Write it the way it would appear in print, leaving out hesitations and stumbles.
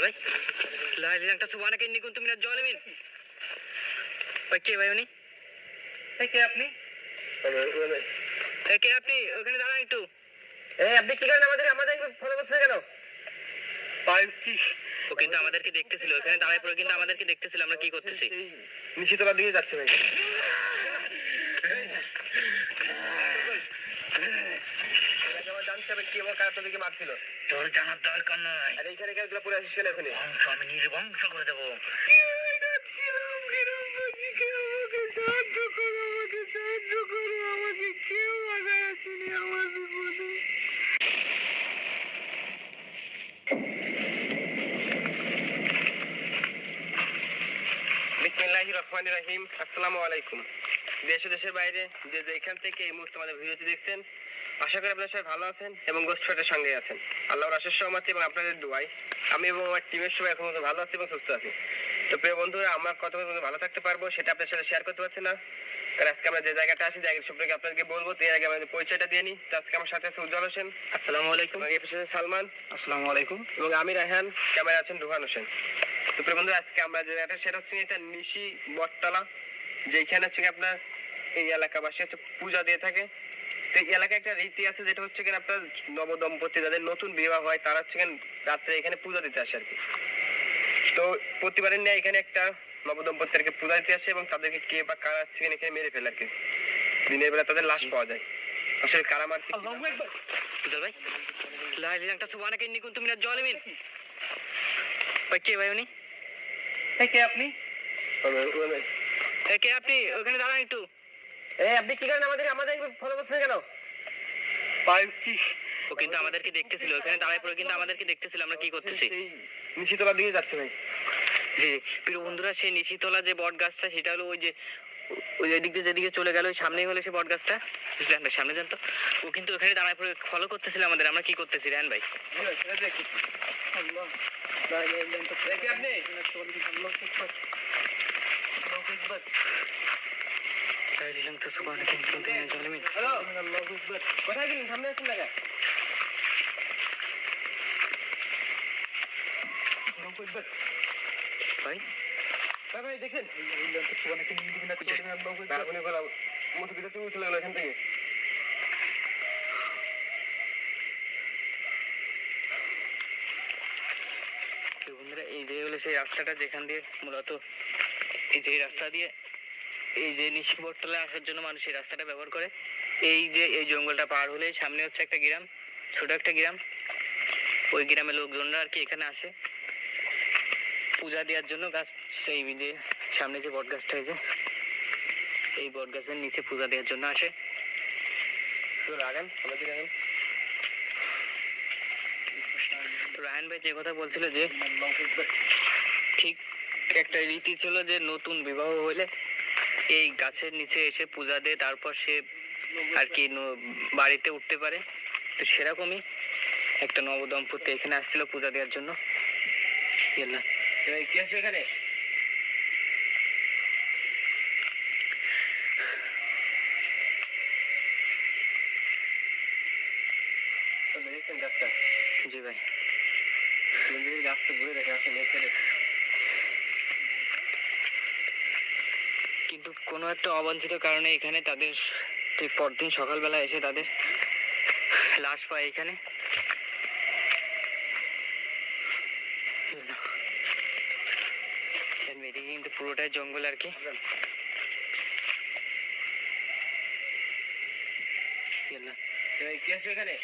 ভাই লা ইলাহা ইল্লাল্লাহ সুবহানাকা ইন্নী কুনতু মিনাজ জালিমিন। ভাই কে ভাই উনি? কে আপনি? কে আপনি? ওখানে দাঁড়ান একটু। আপনি কি করেন? আমাদের ফলো করছেন কেন? ও কিন্তু আমাদেরকে দেখতেছিল, ওখানে দাঁড়ায় পড়ে কিন্তু আমাদেরকে দেখতেছিল আমরা কি করতেছি। নিশিতলার দিকে যাচ্ছে ভাই। জানতে কি আমার কার তোদেরকে মারছিল? তোর জানার দরকার নাই। আর এইখানে কেন পুরো আসিস কেন এখানে? বংশ আমি নির্বংশ করে দেবো। বিসমিল্লাহির রহমানির রহিম। আসসালামু আলাইকুম। দেশ ও দেশের বাইরে যে যেখান থেকে এই মুহূর্তে আমাদের ভিডিওটি দেখছেন, আশা করি আপনারা সবাই ভালো আছেন এবং গোস্ট ফাইটের সঙ্গে আছেন। আল্লাহর অশেষ রহমতে এবং আপনাদের দোয়ায় আমি এবং আমার টিমের সবাই এখন ভালো আছি এবং সুস্থ আছি। তো প্রিয় বন্ধুরা, আমরা কত ভালো থাকতে পারবো সেটা আপনার সাথে শেয়ার করতে পারছি না, কারণ আজকে আমরা যে জায়গাটা আসি জায়গার সম্পর্কে আপনাদেরকে বলবো। তো এর আগে আমাদের পরিচয়টা দিয়ে নিই। তো আজকে আমার সাথে আছে উজ্জ্বল হোসেন, আসসালামু আলাইকুম। এবং এর সাথে সালমান, আসসালামু আলাইকুম। এবং আমি রায়হান, ক্যামেরা আছেন রুহান হোসেন। তো প্রিয় বন্ধুরা, আজকে আমরা যে জায়গাটা সেটা হচ্ছে এটা নিশি বটতলা, যেখানে হচ্ছে আপনার এই এলাকাবাসী হচ্ছে পূজা দিয়ে থাকে। তো এই এলাকায় একটা রীতি আছে, যেটা হচ্ছে কিনা আপনার নবদম্পতি যাদের নতুন বিবাহ হয় তারা হচ্ছে রাত্রে এখানে পূজা দিতে আসে আর কি। তো প্রতিবারের ন্যায় এখানে একটা নবদম্পতিকে পূজা দিতে আসে এবং তাদেরকে কে বা কারা হচ্ছে এখানে মেরে ফেলে আর কি। দিনের বেলা তাদের লাশ পাওয়া যায়। আসলে কারা মারছে? আল্লাহু আকবার। উজ্জ্বল ভাই লা ইলাহা ইল্লাল্লাহ সুবহানাকা ইন্নী কুনতু মিনাজ জালিমিন। ভাই কে ভাই উনি? কে আপনি? কে আপনি? ওখানে দাঁড়ান একটু। আপনি কি করেন? আমাদের ফলো করছেন কেন? ও কিন্তু আমাদেরকে দেখতেছিল, ওখানে দাঁড়ায় পড়ে কিন্তু আমাদেরকে দেখতেছিল আমরা কি করতেছি। নিশিতলার দিকে যাচ্ছে ভাই। জি প্রিয় বন্ধুরা, সেই নিশিতলা যে বট গাছটা সেটা হলো ওই যে ওই দিক দিয়ে যেদিকে চলে গেল ওই সামনেই হলো সেই বট গাছটা, বুঝলেন ভাই? সামনে যান তো। ও কিন্তু ওখানে দাঁড়ায় পড়ে ফলো করতেছিল আমাদের, আমরা কি করতেছি রায়হান ভাই? কোথায় গেলেন? সামনে আসুন না। ভাই ভাই দেখেন চলে গেল এখান থেকে। বন্ধুরা, এই যে হলো সেই রাস্তাটা যেখান দিয়ে মূলত এই যে রাস্তা দিয়ে এই যে নিশি বটতলা আসার জন্য মানুষ এই রাস্তাটা ব্যবহার করে। এই যে এই জঙ্গলটা পার হলে সামনে হচ্ছে একটা গ্রাম, ছোট একটা গ্রাম। ওই গ্রামের লোকজনরা আর কি এখানে আসে পূজা দেওয়ার জন্য। গাছ সেই যে সামনে যে বট গাছটা হয়েছে এই বট গাছের নিচে পূজা দেওয়ার জন্য আসে। রায়হান ভাই যে কথা বলছিল যে ঠিক একটা রীতি ছিল যে নতুন বিবাহ হইলে এই গাছের নিচে এসে পূজা দেয়, তারপর সে আর কি বাড়িতে উঠতে পারে। তো সেরকমই একটা নবদম্পতি এখানে আসছিল পূজা দেওয়ার জন্য। কি আছে এখানে? জি ভাই, কিন্তু কোনো একটা অবাঞ্ছিত কারণে এখানে তাদের ঠিক পরদিন সকালবেলা এসে তাদের লাশ পায় এখানে। এদিকে কিন্তু পুরোটাই জঙ্গল আর কি। কি আছে এখানে?